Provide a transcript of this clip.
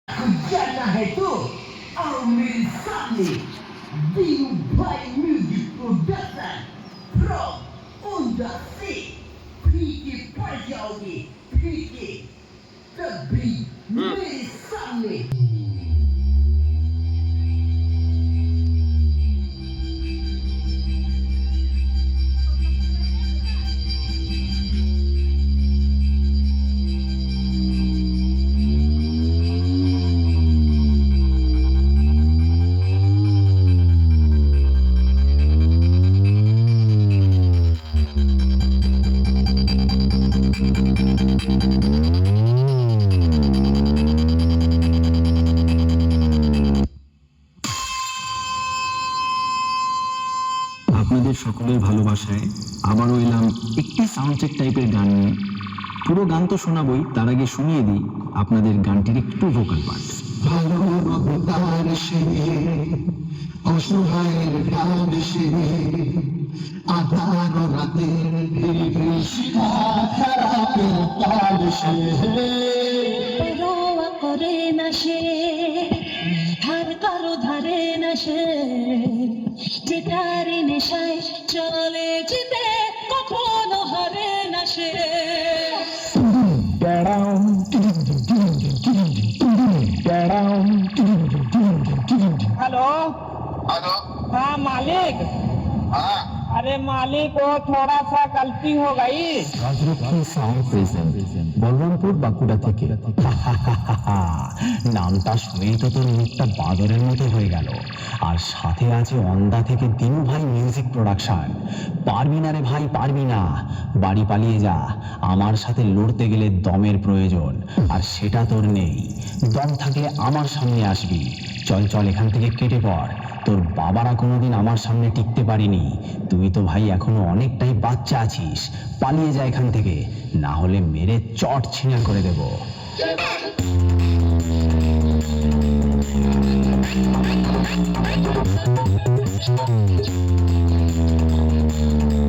जाना है तो आओ मेरे सामने दीनू भाई म्यूजिक प्रोडक्शन फ्रॉम उंडा से फीके पड़ जाओगे फीके तब भी मेरे सामने আপনাদের সকলের ভালোবাসায় আবারও এলাম একটি সাউন্ড চেক টাইপের গান নিয়ে। পুরো গান তো শোনাবই, তার আগে শুনিয়ে দিই আপনাদের গানটির একটু ভোকাল পার্ট। অসহায়ের ডান সে আধার রাতের খারাপের কাল সে পরোয়া করে না সে, ধার কারো ধারে না সে, যেটার নেশায় চলে যেতে কখনো হারে না সে। हेलो हेलो हाँ मालिक। हाँ अरे मालिक वो थोड़ा सा गलती हो गई। রাজলক্ষ্মী সাউন্ড প্রেজেন্ট বলরামপুর বাঁকুড়া থেকে। নামটা শুনেই তো তোর মুখটা বাদরের মতো হয়ে গেল। আর সাথে আছে অন্দা থেকে দিনু ভাই মিউজিক প্রোডাকশন। পারবি না রে ভাই, পারবি না, বাড়ি পালিয়ে যা। আমার সাথে লড়তে গেলে দমের প্রয়োজন, আর সেটা তোর নেই। দম থাকলে আমার সামনে আসবি। চল চল এখান থেকে কেটে পড়। তোর বাবারা কোনোদিন আমার সামনে টিকতে পারিনি। তুই তো ভাই এখনো অনেকটাই বাচ্চা আছিস। পালিয়ে যা এখান থেকে, না হলে মেরে চট ছিঁড়া করে দেবো। Thank you.